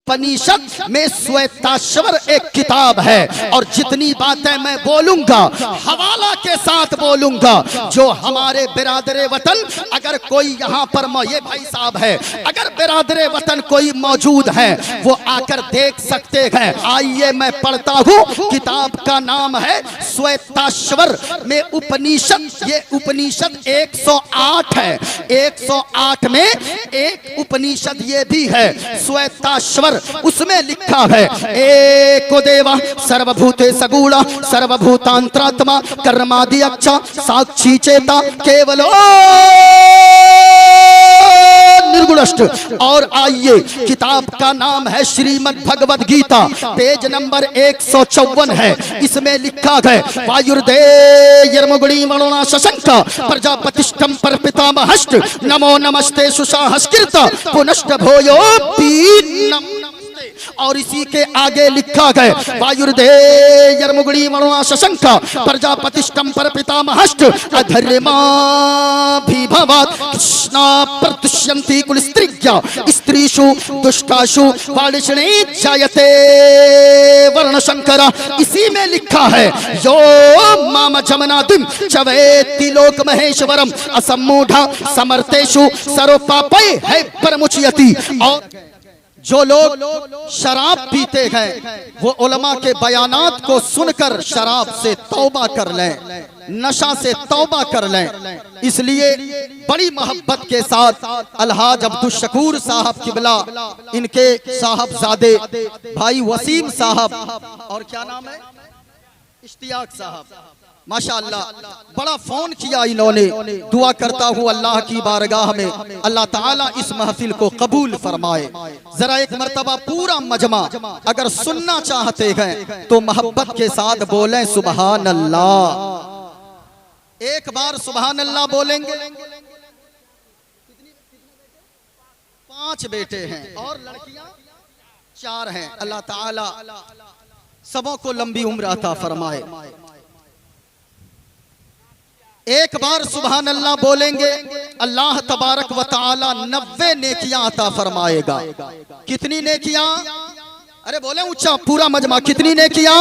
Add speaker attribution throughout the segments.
Speaker 1: उपनिषद में श्वेताश्वर एक किताब है और जितनी बातें मैं बोलूंगा हवाला के साथ बोलूंगा। जो हमारे बिरादरे वतन अगर कोई यहाँ पर ये भाई साहब है, अगर बिरादरे वतन कोई मौजूद है वो आकर देख सकते हैं। आइए मैं पढ़ता हूँ, किताब का नाम है श्वेताश्वर में उपनिषद। ये उपनिषद 108 है, 108 में एक उपनिषद ये भी है श्वेताश्वर। उसमें लिखा है एको देवा सर्वभूते सगुणा सर्वभूतांतरात्मा कर्मादि अच्छा साक्षी चेता केवलो निर्गुणष्ट। और आइए किताब का नाम है श्रीमद् भगवद गीता, पेज नंबर 154 है। इसमें लिखा है वायुर्देयर्मुगुणी मणोना शशंक प्रजापतिष्ठम पर पितामहश्च नमो नमस्ते सुषाहस्कृत पुनश्च भोयो पीनम। और इसी के आगे लिखा है वायुर्देयर्मुगुणी मणोना शशंक प्रजापतिष्ठम पर पितामहश्च अधर्माभिभवात् कृष्णा प्रतुष्यन्ति कुलस्त्रिज्ञा स्त्रीषु दुष्टाषु वालिष्णे जायते वर्णशंकर। इसी में लिखा है यो माम जमनादिम चवेति लोक महेश्वरम असम्मूढ़ा समर्थेषु सर्वपापै है परमुच्यति। और जो लोग शराब पीते हैं वो उलमा के बयानात को सुनकर शराब से तौबा कर लें, नशा से तौबा कर लें। इसलिए बड़ी मोहब्बत के साथ अलहाज अब्दुल शकूर साहब किबला, इनके साहबजादे भाई वसीम साहब और क्या नाम है इश्तियाक साहब, माशाअल्लाह बड़ा फोन किया इन्होंने। दुआ करता हूँ अल्लाह की बारगाह में अल्लाह ताला इस महफिल को कबूल फरमाए। जरा एक मर्तबा पूरा मजमा अगर सुनना चाहते हैं तो मोहब्बत के साथ बोलें सुबहान अल्लाह। एक बार सुबहान अल्लाह बोलेंगे। 5 बेटे हैं और लड़कियां 4 हैं। अल्लाह ताला सबों को लंबी उम्र अता फरमाए। एक बार सुबहान अल्लाह बोलेंगे, अल्लाह तबारक व ताला 90 नेकियां अता फरमाएगा। कितनी नेकियां? अरे बोले ऊंचा पूरा मजमा, कितनी नेकियां?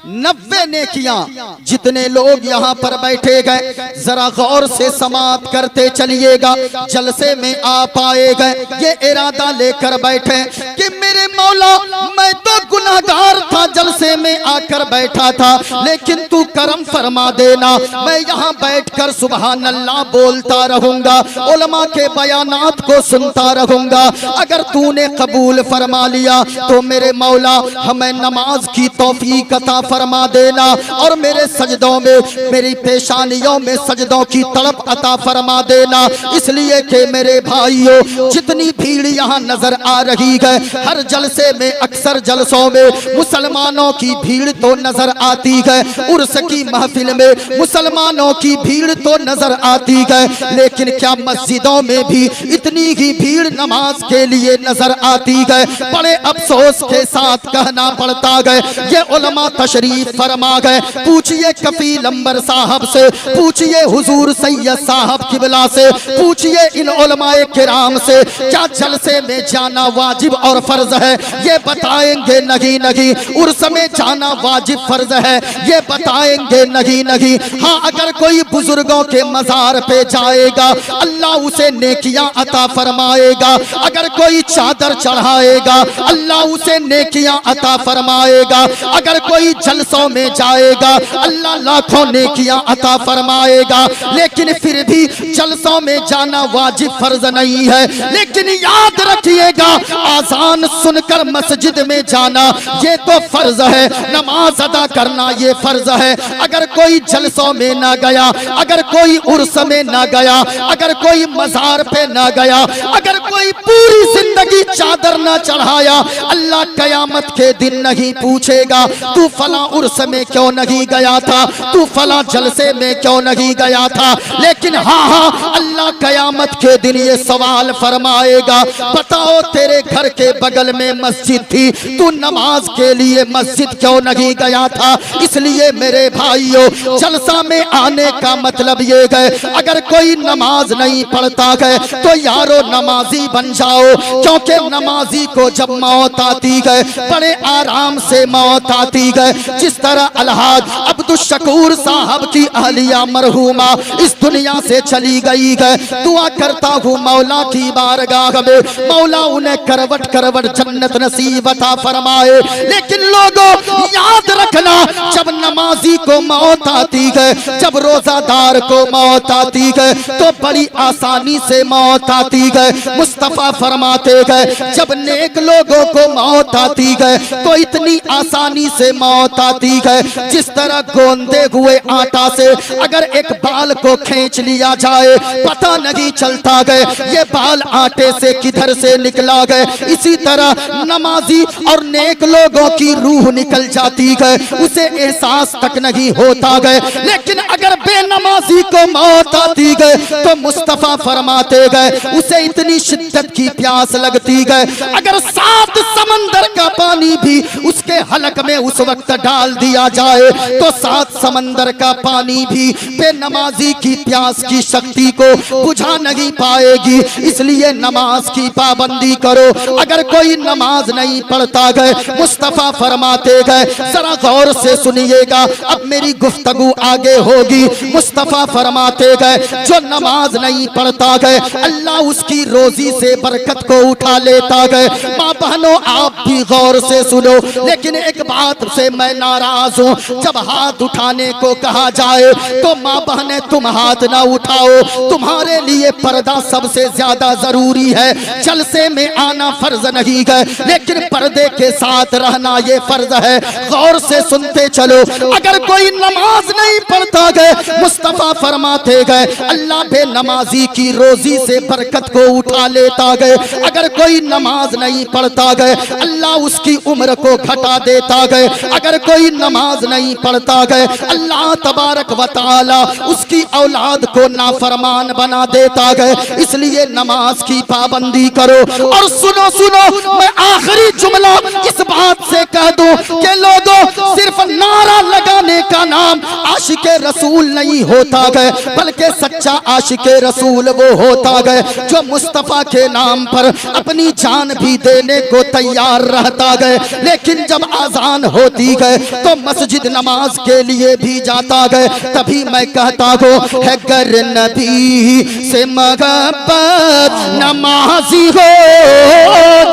Speaker 1: 90 नेकियां। जितने लोग यहाँ पर बैठे गए जरा गौर से समाप्त करते चलिएगा, जलसे में आ पाए गए ये इरादा लेकर बैठे कि मेरे मौला मैं तो गुनाहगार था, जलसे में आकर बैठा था, लेकिन तू करम फरमा देना, मैं यहाँ बैठकर सुबहान अल्लाह बोलता रहूंगा, उलमा के बयानात को सुनता रहूंगा। अगर तूने कबूल फरमा लिया तो मेरे मौला हमें नमाज की तौफीक अता फरमा देना और मेरे सजदों में, मेरी पेशानियों में सजदों की तड़प अता फरमा देना। इसलिए कि मेरे भाइयों जितनी भीड़ यहाँ नजर आ रही है, हर जलसे में अक्सर जलसों में मुसलमानों की भीड़ तो नजर आती है, उर्स की महफिल में मुसलमानों की भीड़ तो नजर आती है, लेकिन क्या मस्जिदों में भी इतनी ही भीड़ नमाज के लिए नजर आती है? बड़े अफसोस के साथ कहना पड़ता है ये उलमा तशरीफ फरमा गए। पूछिए कफील अंबर साहब से, पूछिए हुजूर सैयद साहब किबला से, पूछिए इन उलमाए किराम से क्या जलसे में जाना वाजिब और फर्ज है? ये बताएंगे नहीं नहीं। उर्स में जाना वाजिब फर्ज है ये बताएंगे नहीं नहीं। हाँ अगर कोई बुजुर्गों के मजार पे जाएगा अल्लाह उसे नेकियां अता फरमाएगा, अगर कोई चादर चढ़ाएगा अल्लाह उसे नेकियां अता फरमाएगा, अगर कोई जलसों में जाएगा अल्लाह लाखों नेकियां अता फरमाएगा। लेकिन फिर भी जलसों में जाना वाजिब फर्ज नहीं है, लेकिन याद रखिएगा आजान सुनकर मस्जिद में जाना ये तो फर्ज है, नमाज अदा करना ये फर्ज है। अगर कोई जलसों में ना गया, अगर कोई उर्स में ना गया, अगर कोई मजार पे ना गया, अगर कोई पूरी जिंदगी चादर ना चढ़ाया, अल्लाह कयामत के दिन नहीं पूछेगा तू फला फला उर्स में क्यों नहीं गया था, तू फला जलसे में क्यों नहीं गया था। लेकिन हाँ हाँ, अल्लाह कयामत के दिन ये सवाल फरमाएगा, बताओ तेरे घर के बगल में मस्जिद थी, तू नमाज के लिए मस्जिद क्यों नहीं गया था। इसलिए मेरे भाइयों, जलसा में आने का मतलब ये है, अगर कोई नमाज नहीं पढ़ता है तो यारो नमाजी बन जाओ, क्योंकि नमाजी को जब मौत आती है बड़े आराम से मौत आती है। जिस तरह अलहाज अब्दुल शकूर साहब की अहलिया मरहूमा इस दुनिया से चली गई है, दुआ करता हूँ मौला की बारगाह में मौला उन्हें करवट करवट जन्नत नसीब अता फरमाए। लेकिन लोगों याद रखना, जब नमाजी को मौत आती है, जब रोजादार को मौत आती है तो बड़ी आसानी से मौत आती है। मुस्तफा फरमाते हैं, जब नेक लोगों को मौत आती है तो इतनी आसानी से मौत आती है, जिस तरह गोंदे हुए आटा से अगर एक बाल को खींच लिया जाए पता नहीं चलता है ये बाल आटे से किधर से निकला गए। इसी तरह नमाजी और नेक लोगों की रूह निकल जाती है, उसे एहसास तक नहीं होता है। लेकिन अगर बेनमाजी को मौत आती है तो मुस्तफा फरमाते गए उसे इतनी शिद्दत की प्यास लगती है, अगर 7 समंदर का पानी भी उसके हलक में उस वक्त डाल दिया जाए तो 7 समंदर का पानी भी बेनमाजी की प्यास की शक्ति को बुझा नहीं पाएगी। इसलिए नमाज की पाबंदी करो। अगर कोई नमाज नहीं पढ़ता गए, मुस्तफा फरमाते गए, जरा गौर से सुनिएगा, अब मेरी गुफ्तगू आगे होगी। मुस्तफा फरमाते गए, जो नमाज नहीं पढ़ता गए अल्लाह उसकी रोजी से बरकत को उठा लेता गए। माँ बहनों आप भी गौर से सुनो, लेकिन एक बात से मैं नाराज हूँ, जब हाथ उठाने को कहा जाए तो माँ बहने तुम हाथ ना उठाओ, तुम्हारे लिए पर्दा सबसे ज्यादा जरूरी है। जलसे में आना फर्ज नहीं है, लेकिन पर्दे के साथ रहना ये फर्ज है। गौर से सुनते चलो, अगर कोई नमाज नहीं पढ़ता गए, मुस्तफा फरमाते गए अल्लाह बे नमाजी की रोजी से बरकत को उठा लेता गए। अगर कोई नमाज नहीं पढ़ता गए अल्लाह उसकी उम्र को घटा देता गए। अगर कोई नमाज नहीं पढ़ता गए अल्लाह तबारक व तआला उसकी औलाद को नाफरमान बना देता गए। इसलिए नमाज की पाबंदी करो। और सुनो सुनो, मैं आखिरी जुमला इस बात से कह दूं कि लोगों, सिर्फ नारा लगाने का नाम आशिके रसूल नहीं होता गए, बल्कि सच्चा आशिके रसूल वो होता गए जो मुस्तफा के नाम पर अपनी जान भी देने को तैयार रहता गए। लेकिन जब आजान होती गए तो मस्जिद नमाज के लिए भी जाता गए। तभी मैं कहता हूँ, है गर नबी से मोहब्बत नमाजी हो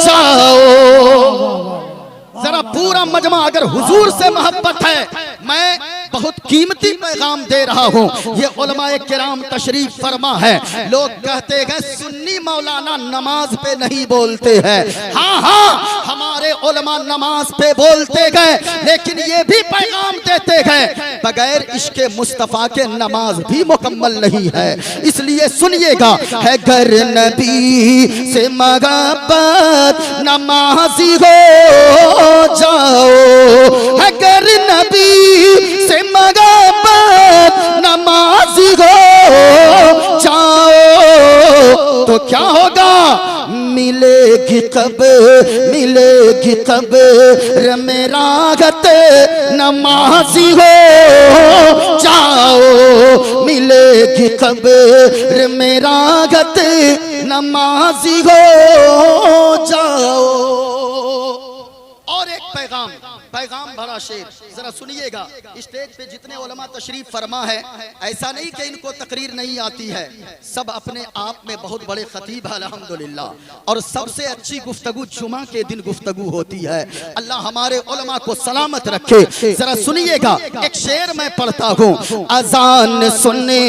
Speaker 1: जाओ। जरा पूरा मजमा अगर हुजूर से मोहब्बत है, मैं बहुत कीमती पैगाम दे रहा हूँ। ये उलमाए किराम तशरीफ फरमा है। लोग कहते हैं सुन्नी मौलाना नमाज पे नहीं बोलते हैं। हाँ हाँ, हमारे उलमा नमाज पे बोलते गए, लेकिन ये भी पैगाम देते हैं बगैर इश्के मुस्तफा के नमाज भी मुकम्मल नहीं है। इसलिए सुनिएगा, है गर नबी से मोहब्बत नमाजी हो जाओ, है गर नबी से मोहब्बत नमाजी हो जाओ, तो क्या होगा? मिलेगी कब मेरा गत नमाजी हो जाओ, मिलेगी कब मेरा गत नमाजी हो जाओ। और एक पैगाम भरा शेर जरा सुनिएगा। स्टेज पे जितने उलमा तशरीफ फरमा है, ऐसा नहीं कि इनको तकरीर नहीं आती है, सब अपने आप में बहुत बड़े खतीब है अल्हम्दुलिल्लाह। और सबसे अच्छी गुफ्तगू जुमा के दिन गुफ्तगू होती है। अल्लाह हमारे उलमा को सलामत रखे। जरा सुनिएगा, एक शेर मैं पढ़ता हूँ। अजान सुनने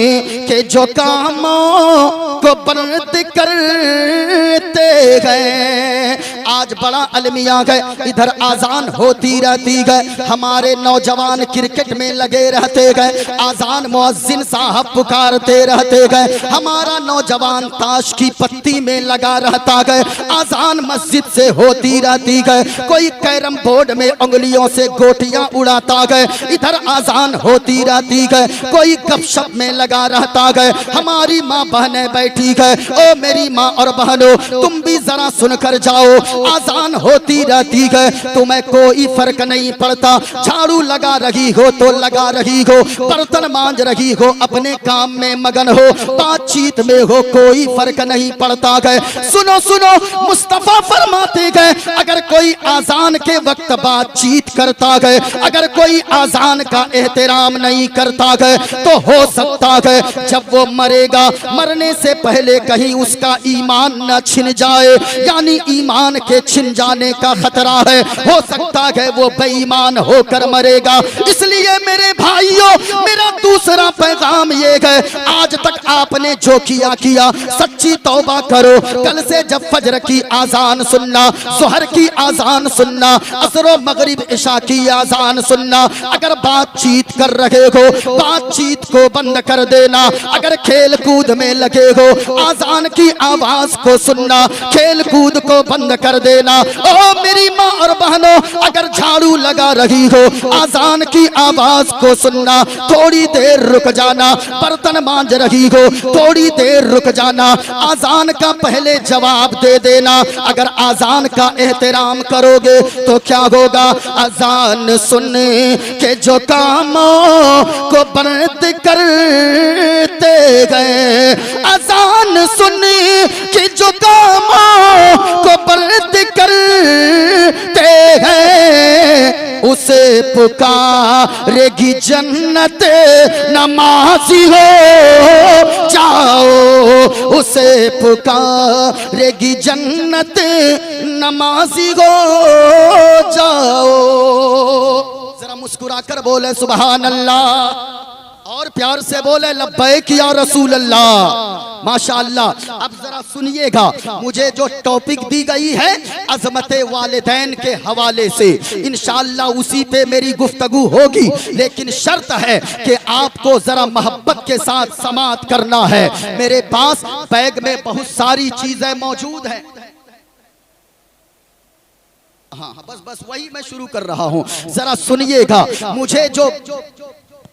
Speaker 1: के जो कामों को बंद करते हैं, आज बड़ा अलमिया गए, इधर आजान होती रहती गए, हमारे नौजवान क्रिकेट में लगे रहते गए, आजान मुअज्जिन साहब पुकारते रहते गए, हमारा नौजवान ताश की पत्ती में लगा रहता गए, आजान मस्जिद से होती रहती गए, कोई कैरम बोर्ड में उंगलियों से गोटियां उड़ाता गए, इधर आजान होती रहती गए, कोई गपशप में लगा रहता गए, हमारी माँ बहनें बैठी गए, ओ मेरी माँ और बहनों तुम भी जरा सुनकर जाओ, आजान होती रहती गए, तुम्हें कोई फर्क नहीं पड़ता, झाड़ू लगा रही हो तो लगा रही हो, बर्तन मांज रही हो, अपने काम में मगन हो, बातचीत में हो, कोई फर्क नहीं पड़ता गए। सुनो सुनो, मुस्तफा फरमाते गए अगर कोई आजान के वक्त बातचीत करता गए, अगर कोई आजान का एहतराम नहीं करता गए, तो हो सकता है जब वो मरेगा, मरने से पहले कहीं उसका ईमान न छिन जाए, यानी ईमान के छिन जाने का खतरा है, हो सकता है वो बेईमान होकर मरेगा। इसलिए मेरे भाइयों, मेरा दूसरा पैगाम ये है, आज तक आपने जो किया किया, सच्ची तौबा करो। कल से जब फजर की आजान सुनना, जोहर की आजान सुनना, असर मगरिब इशा की आजान सुनना, अगर बातचीत कर रहे हो बातचीत को बंद कर देना, अगर खेल कूद में लगे हो आजान की आवाज को सुनना, खेल कूद को बंद कर देना। ओ मेरी माँ और बहनों, अगर झाड़ू लगा रही हो आजान की आवाज को सुनना, थोड़ी देर रुक जाना, बर्तन मांज रही हो थोड़ी देर रुक जाना, आजान का पहले जवाब दे देना। अगर आजान का एहतराम करोगे तो क्या होगा, आजान सुन के जो कामों को बंद करते गए, आजान सुन के जो कामों को बंद करते हैं, उसे पुकारेगी जन्नत, नमाजी हो जाओ, उसे पुकारेगी जन्नत, नमाजी हो जाओ। जरा मुस्कुरा कर बोले सुभान अल्लाह, और प्यार से बोले लब्बैक या रसूल अल्लाह, माशाअल्लाह। अब जरा सुनिएगा, मुझे जो टॉपिक दी गई है अज़मते वालिदैन के हवाले से, इंशाअल्लाह उसी पे मेरी गुफ्तगू होगी, लेकिन शर्त है कि आपको जरा मोहब्बत के साथ समाअत करना है। मेरे पास बैग में बहुत सारी चीजें मौजूद हैं। हाँ बस बस वही मैं शुरू कर रहा हूँ, जरा सुनिएगा। मुझे जो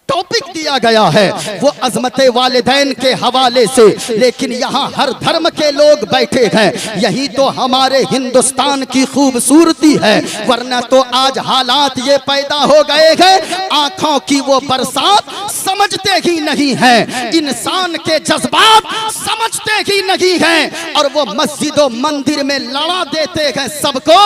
Speaker 1: टॉपिक दिया गया है वो अज़मते वालिदैन के हवाले से, लेकिन यहाँ हर धर्म के लोग बैठे हैं, यही तो हमारे हिंदुस्तान की खूबसूरती है। वरना तो आज हालात ये पैदा हो गए हैं, आंखों की वो बरसात समझते ही नहीं है, इंसान के जज्बात समझते ही नहीं है, और वो मस्जिद और मंदिर में लड़ा देते हैं सबको,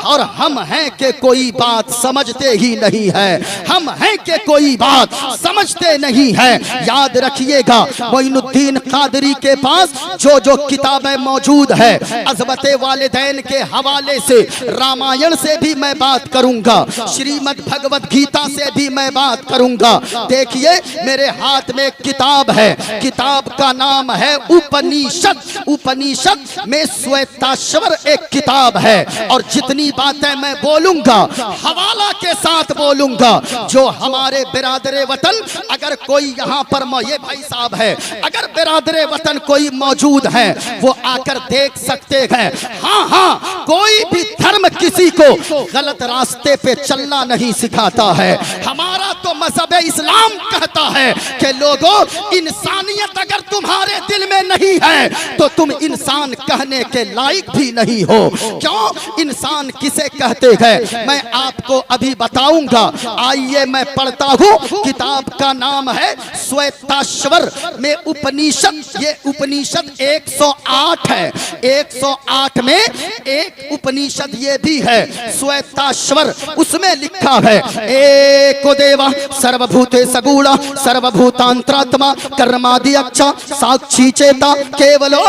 Speaker 1: और हम हैं कि कोई बात समझते ही नहीं है, हम हैं कि कोई बात समझते नहीं है। याद रखिएगा, मोइनुद्दीन कादरी के पास जो जो किताबें मौजूद है अज़मते वालिदैन के हवाले से, रामायण से भी मैं बात करूंगा, श्रीमद् भगवत गीता से भी मैं बात करूंगा। देखिए मेरे हाथ में किताब है, किताब का नाम है उपनिषद। उपनिषद में श्वेताश्वर एक किताब है, और जितनी बातें मैं बोलूंगा हवाला के साथ बोलूंगा। जो हमारे बिरादरे वतन, अगर कोई यहाँ पर ये भाई साहब है, अगर बिरादरे वतन कोई मौजूद है वो आकर देख सकते हैं। हाँ हाँ, कोई भी धर्म किसी को गलत रास्ते पे चलना नहीं सिखाता है। हमारा तो मजहब इस्लाम कहता है कि लोगों, इंसानियत अगर तुम्हारे दिल में नहीं है तो तुम इंसान कहने के लायक भी नहीं हो। क्यों? इंसान किसे कहते हैं मैं आपको अभी बताऊंगा। आइए मैं पढ़ता हूँ, किताब का नाम है श्वेताश्वर में उपनिषद। ये उपनिषद 108 है, 108 में एक उपनिषद ये भी है श्वेताश्वर। उसमें लिखा है एको देवा सर्वभूते सगुणा सर्वभूतांतरात्मा कर्मादि अच्छा साक्षी चेता केवलो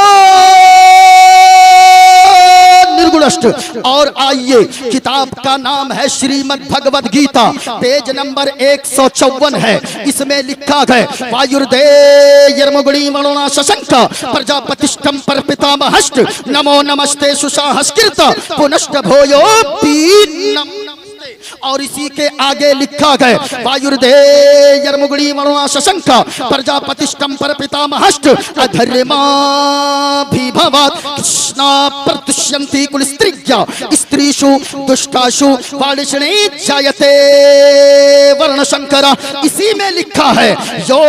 Speaker 1: निर्गुणष्ट। और आइए, किताब का नाम है श्रीमद् भगवद गीता, पेज नंबर 154 है। इसमें लिखा है वायुर्देयर्मुगुणी मणोना शशंक प्रजापतिष्ठम पर पितामहश्च नमो नमस्ते सुशाहस्कृत पुनश्च भूयोऽपि नमस्ते। और इसी के आगे लिखा है वायुर्देयर्मुगुणी मणोना शशंक प्रजापतिष्ठम पर पितामहश्च अधर्माभिभवात् कृष्णा प्रतुष्यन्ति कुलस्त्रिज्ञा स्त्रीषु दुष्टाषु वालिष्णे जायते वर्णशंकर। इसी में लिखा है यो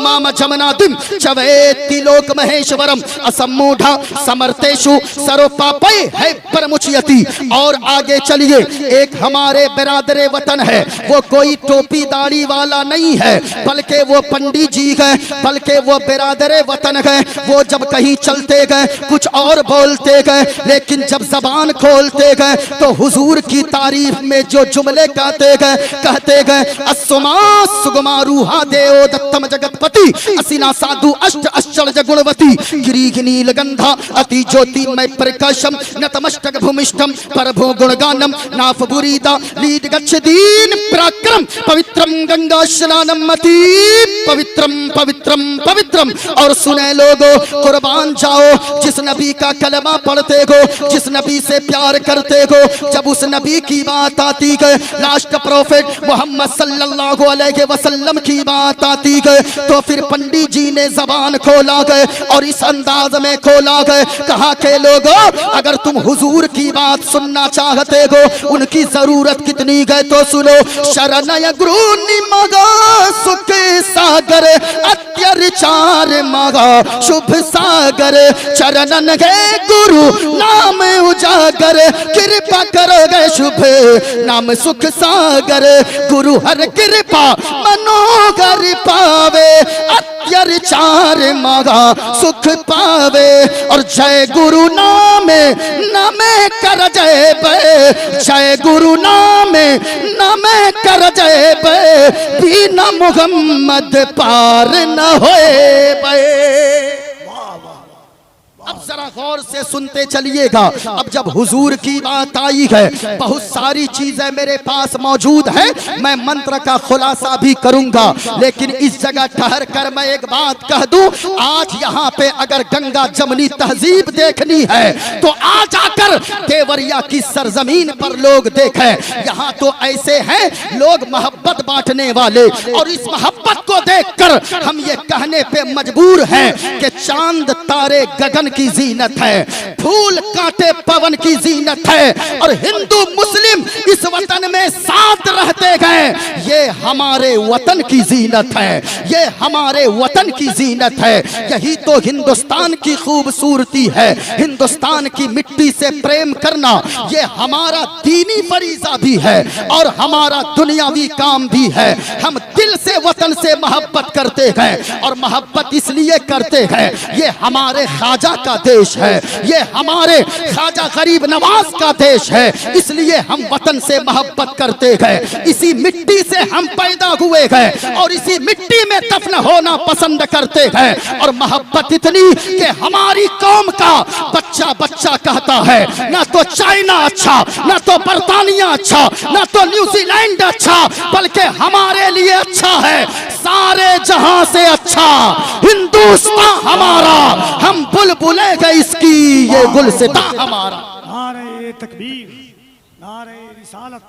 Speaker 1: माम जमनादिम चवेति लोक महेश्वरम असम्मूढ़ समर्थेषु सर्वपापै है परमुच्यति। और आगे चलिए, एक हमारे बिरादरे वतन है, वो कोई टोपी दाढ़ी वाला नहीं है, बल्कि वो पंडित जी है, बल्कि वो बिरादरे वतन है। वो जब कहीं चलते गए कुछ और बोलते गए, लेकिन जब जबान खोलते गए तो हुजूर की तारीफ में जो जुमले कहते गए अस्सुमा सुगमा रूहा देव दत्तम जगतपति असिना साधु अष्ट अश्चर्य गुणवती गिरीहि नीलगंधा अति ज्योतिमय प्रकाशम नतमस्तक भूमिष्ठम परभू गुणगानम नाफ बुरीदा लीड गच्छदीन पराक्रम पवित्रम गंगा स्नानम मति पवित्रम पवित्रम पवित्रम। और सुने लोगो, कुर्बान जाओ जिस नबी का कलमा पढ़ते हो, जिस नबी से प्यार करते हो, जब उस नबी की बात आती है, लास्ट प्रॉफिट मोहम्मद सल्लल्लाहु अलैहि वसल्लम की बात आती है, तो फिर पंडित जी ने जबान खोला गए और इस अंदाज में खोला गए, कहा के लोगों अगर तुम हुजूर की बात सुनना चाहते हो, उनकी जरूरत कितनी है तो सुनो। शरणय गुरु निमगा सुख सागर अत्याचार मगा शुभ सागर चरणन गए गुरु नाम उजागर कृपा करोगे शुभ नाम सुख सागर गुरु हर कृपा मनोगर पावे अत्याचार मगा सुख पावे। और जय गुरु नामे नमे कर जय बे, जय गुरु नामे नमे कर जय बे, बिना मुहम्मद पार न होए बे। अब जरा गौर से सुनते चलिएगा। अब जब हुजूर की बात आई है, बहुत सारी चीजें मेरे पास मौजूद है, मैं मंत्र का खुलासा भी करूंगा, लेकिन इस जगह ठहर कर मैं एक बात कह दूं। आज यहाँ पे अगर गंगा जमनी तहजीब देखनी है तो आ जाकर देवरिया की सरजमीन पर लोग देखें। यहाँ तो ऐसे हैं लोग मोहब्बत बांटने वाले, और इस मोहब्बत को देखकर हम ये कहने पे मजबूर हैं कि चांद तारे गगन की जीनत है, फूल कांटे पवन की जीनत है, और हिंदू मुस्लिम इस वतन में साथ रहते गए। ये हमारे वतन की जीनत है, ये हमारे वतन की जीनत है। यही तो हिंदुस्तान की खूबसूरती है। हिंदुस्तान की मिट्टी से प्रेम करना ये हमारा दीनी फरीजा भी है और हमारा दुनियावी काम भी है। हम दिल से वतन से मोहब्बत करते हैं, और मोहब्बत इसलिए करते हैं ये हमारे ख्वाजा का देश है, ये हमारे ख्वाजा गरीब नवाज का देश है, इसलिए हम वतन से मोहब्बत करते हैं। इसी मिट्टी से हम पैदा हुए हैं और इसी मिट्टी में दफन होना पसंद करते हैं। और मोहब्बत इतनी कि हमारी कौम का बच्चा बच्चा कहता है ना तो चाइना अच्छा, ना तो बर्तानिया अच्छा, ना तो न्यूजीलैंड अच्छा, बल्कि हमारे लिए अच्छा है सारे जहां से अच्छा हिंदुस्तान हमारा। हम बुलबुले गए इसकी ये गुलसिता हमारा।
Speaker 2: नारे तकबीर, नारे रिसालत,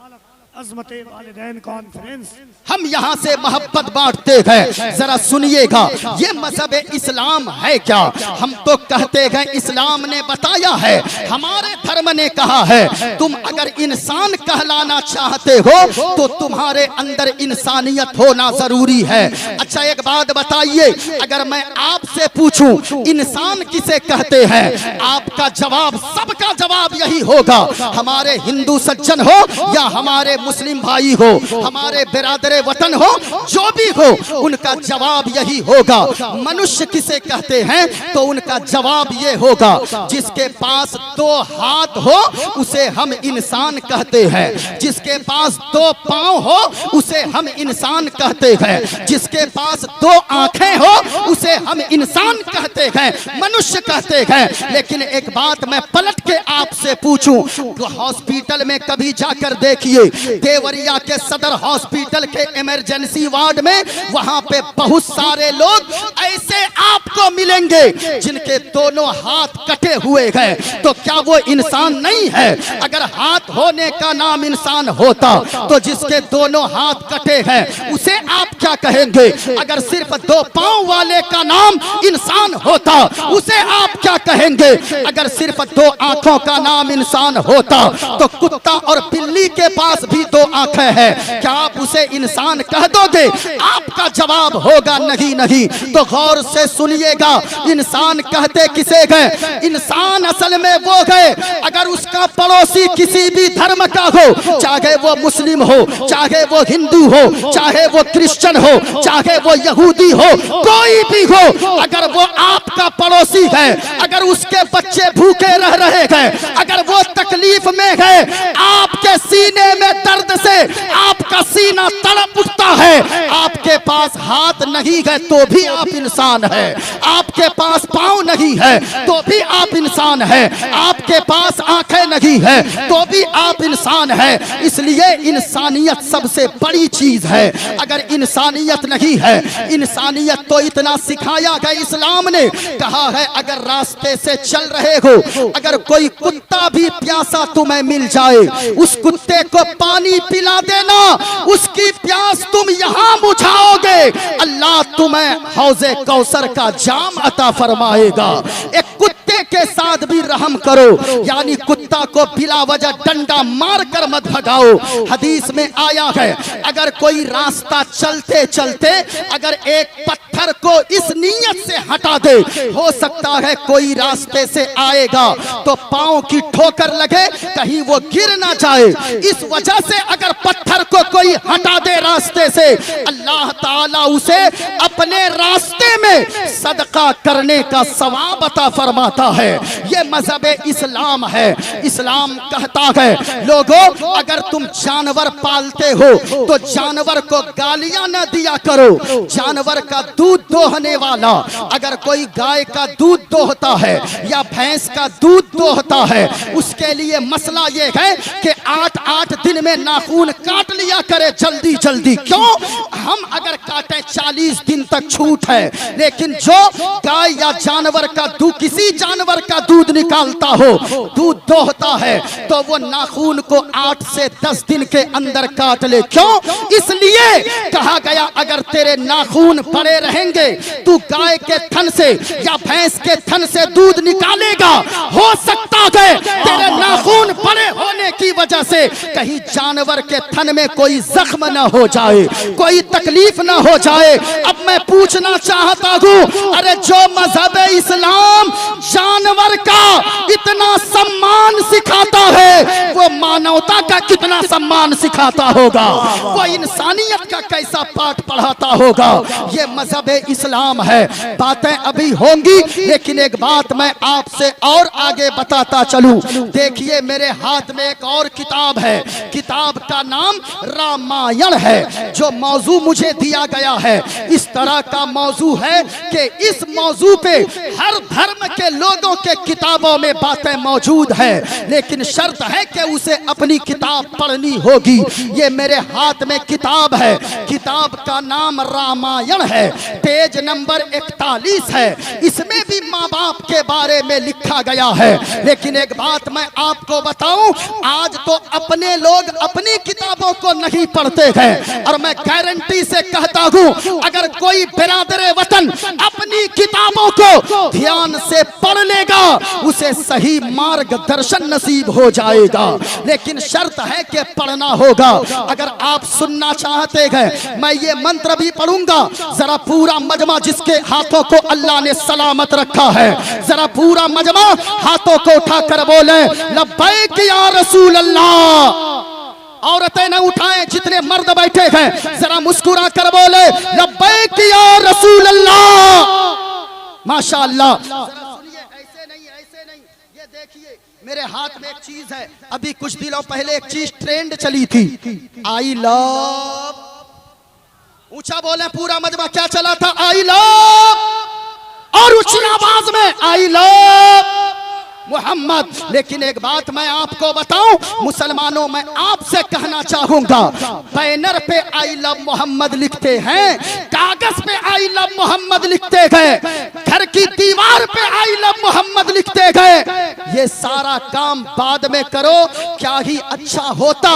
Speaker 2: अज़मते वालिदैन कॉन्फ्रेंस।
Speaker 1: हम यहाँ से मोहब्बत बांटते हैं। जरा सुनिएगा, ये मजहब इस्लाम है क्या? हम तो कहते हैं इस्लाम ने बताया है, हमारे धर्म ने कहा है तुम अगर इंसान कहलाना चाहते हो तो तुम्हारे अंदर इंसानियत होना जरूरी है। अच्छा एक बात बताइए, अगर मैं आपसे पूछूं इंसान किसे कहते हैं, आपका जवाब, सबका जवाब यही होगा, हमारे हिंदू सज्जन हो या हमारे मुस्लिम भाई हो, हमारे बिरादरे वतन हो, जो भी हो, उनका जवाब यही होगा। मनुष्य किसे कहते हैं तो उनका जवाब ये होगा, जिसके पास दो हाथ हो उसे हम इंसान कहते हैं, जिसके पास दो पांव हो उसे हम इंसान कहते हैं, जिसके पास दो आंखें हो उसे हम इंसान कहते हैं, मनुष्य कहते हैं। लेकिन एक बात मैं पलट के आपसे पूछूं, तो हॉस्पिटल में कभी जाकर देखिए, देवरिया के सदर हॉस्पिटल के इमरजेंसी वार्ड में, वहां पे बहुत सारे लोग ऐसे आपको मिलेंगे जिनके दोनों हाथ कटे हुए हैं। तो क्या वो इंसान नहीं है? अगर हाथ होने का नाम इंसान होता तो जिसके दोनों हाथ कटे हैं उसे आप क्या कहेंगे? अगर सिर्फ दो पांव वाले का नाम इंसान होता उसे आप क्या कहेंगे? अगर सिर्फ दो आंखों का नाम इंसान होता तो कुत्ता और बिल्ली के पास भी दो आंखें हैं, क्या आप उसे इंसान कह दोगे? आपका जवाब होगा नहीं नहीं। तो गौर से सुनिएगा, इंसान कहते किसे गए? इंसान असल में वो गए अगर उसका पड़ोसी किसी भी धर्म का हो, चाहे वो मुस्लिम हो, चाहे वो हिंदू हो, चाहे वो क्रिश्चियन हो, चाहे वो यहूदी हो, कोई भी हो, अगर वो आपका पड़ोसी है, अगर उसके बच्चे भूखे रह रहे हैं, अगर वो तकलीफ में है, आपके सीने में दर्द से आपका सीना तड़प उठता है, आपके पास हाथ नहीं है तो भी आप इंसान है, आपके पास पांव नहीं है तो भी आप इंसान है, आपके पास आंखें नहीं है तो भी आप इंसान है। इसलिए इंसानियत सबसे बड़ी चीज है। अगर इंसानियत नहीं है, इंसानियत तो इतना सिखाया गया इस्लाम ने, कहा है अगर रास्ते से चल रहे हो, अगर कोई कुत्ता भी प्यासा तुम्हें मिल जाए, उस कुत्ते को पानी पिला देना, उसकी प्यास तुम यहां बुझाओगे, अल्लाह तुम्हें हौजे कौसर का जाम अता फरमाएगा। एक कुत्ते के साथ भी रहम करो, यानी कुत्ता को बिला वजह डंडा मार कर मत भगाओ। हदीस में आया है अगर कोई रास्ता चलते चलते अगर एक पत्थर को इस नीयत से हटा दे, हो सकता है कोई रास्ते से आएगा तो पांव की ठोकर लगे, कहीं वो गिर ना जाए, इस वजह से अगर पत्थर को कोई हटा दे रास्ते से, अल्लाह ताला उसे अपने रास्ते में सदका करने का सवाब अता फरमाता है। ये मजहब इस्लाम है। इस्लाम कहता है लोगों अगर तुम जानवर पालते हो तो जानवर को गालियां न दिया करो। जानवर का दूध दोहने वाला अगर कोई गाय का दूध दोहता है या भैंस का दूध दोहता है, उसके लिए मसला ये है कि 8-8 दिन में नाखून काट लिया करे जल्दी जल्दी। क्यों? हम अगर काटे 40 दिन तक छूट है, लेकिन जो गाय या जानवर का दूध, किसी जानवर का दूध निकालता हो, दूध दोहता है, तो वो नाखून को 8 से 10 दिन के अंदर काट ले। क्यों? इसलिए कहा गया अगर तेरे नाखून पड़े रहेंगे, तू गाय के थन से या भैंस के थन से दूध निकालेगा, हो सकता है तेरे नाखून बड़े होने की वजह से कहीं जानवर के थन में कोई जख्म ना हो जाए, कोई तकलीफ ना हो जाए। अब मैं पूछना चाहता हूँ, अरे जो मजहब इस्लाम जानवर का इतना सम्मान सिखाता है, वो मानवता का कितना सम्मान सिखाता होगा, वो इंसानियत का कैसा पाठ पढ़ाता होगा। ये मजहब इस्लाम है। बातें अभी होंगी, लेकिन एक बात मैं आपसे और आगे बताता चलूं। देखिए मेरे हाथ में एक और किताब है, किताब का नाम रामायण है। जो मौजू मुझे दिया गया है इस तरह का मौजू है कि इस मौजू पे हर धर्म के लोगों के किताबों में बातें मौजूद है, लेकिन शर्त है कि उसे अपनी किताब पढ़नी होगी। ये मेरे हाथ में किताब है, किताब का नाम रामायण है, पेज नंबर 41 है। इसमें भी माँ बाप के बारे में लिखा गया है। लेकिन एक बात मैं आपको बताऊं, आज तो अपने लोग अपनी किताबों को नहीं पढ़ते हैं, और मैं गारंटी से कहता हूं अगर कोई बिरादरे वतन अपनी किताबों को ध्यान से पढ़ लेगा, उसे सही मार्गदर्शन नसीब हो जाएगा। लेकिन शर्त है कि पढ़ना होगा। अगर आप सुनना चाहते हैं, मैं ये मंत्र भी पढ़ूंगा, जरा पूरा मजमा जिसके हाथों को अल्लाह ने सलामत रखा है, जरा पूरा मजमा हाथों को उठाकर बोले लब्बैक या रसूल अल्लाह। औरतें न उठा जितने मर्द बैठे हैं जरा मुस्कुरा कर बोले लब्बैक या रसूल अल्लाह। माशाअल्लाह। सुनिए, ऐसे नहीं, ये देखिए मेरे हाथ में एक चीज है। अभी कुछ दिनों पहले एक चीज ट्रेंड चली थी, आई लव। ऊंचा बोले पूरा मजमा, क्या चला था? आई लव, और ऊंची आवाज में आई लव मोहम्मद। लेकिन एक बात मैं आपको बताऊं मुसलमानों, मैं आपसे कहना चाहूंगा, बैनर पे आई लव मोहम्मद लिखते हैं, कागज पे आई लव मोहम्मद लिखते गए, घर की दीवार पे आई लव मोहम्मद लिखते गए। ये सारा काम बाद में करो, क्या ही अच्छा होता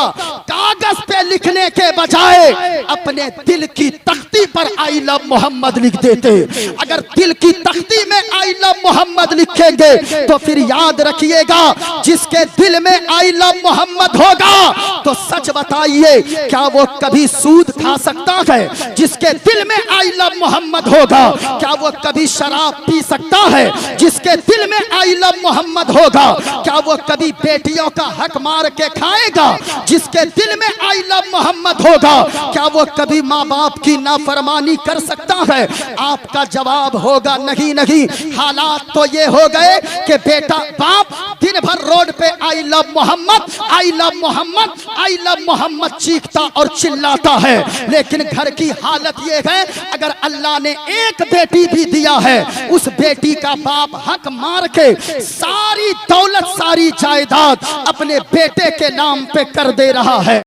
Speaker 1: कागज पे लिखने के बजाय अपने दिल की तख्ती पर आई लव मोहम्मद लिख देते। अगर दिल की तख्ती में आई लव मोहम्मद लिखेंगे तो फिर याद रखिएगा, जिसके दिल में आई लव मोहम्मद होगा तो सच बताइए क्या वो कभी सूद खा सकता है? जिसके दिल में आई लव मोहम्मद होगा क्या वो कभी शराब पी सकता है? जिसके दिल में आई लव मोहम्मद होगा क्या वो कभी बेटियों का हक मार के खाएगा? जिसके दिल में आई लव मोहम्मद होगा क्या वो कभी माँ बाप की नाफरमानी कर सकता है? आपका जवाब होगा नहीं नहीं। हालात तो ये हो गए कि बेटा बाप दिन भर रोड पे I love Mohammad, I love Mohammad, I love Mohammad चीखता और चिल्लाता है। लेकिन घर की हालत ये है, अगर अल्लाह ने एक बेटी भी दिया है, उस बेटी का बाप हक मार के सारी दौलत सारी जायदाद अपने बेटे के नाम पे कर दे रहा है।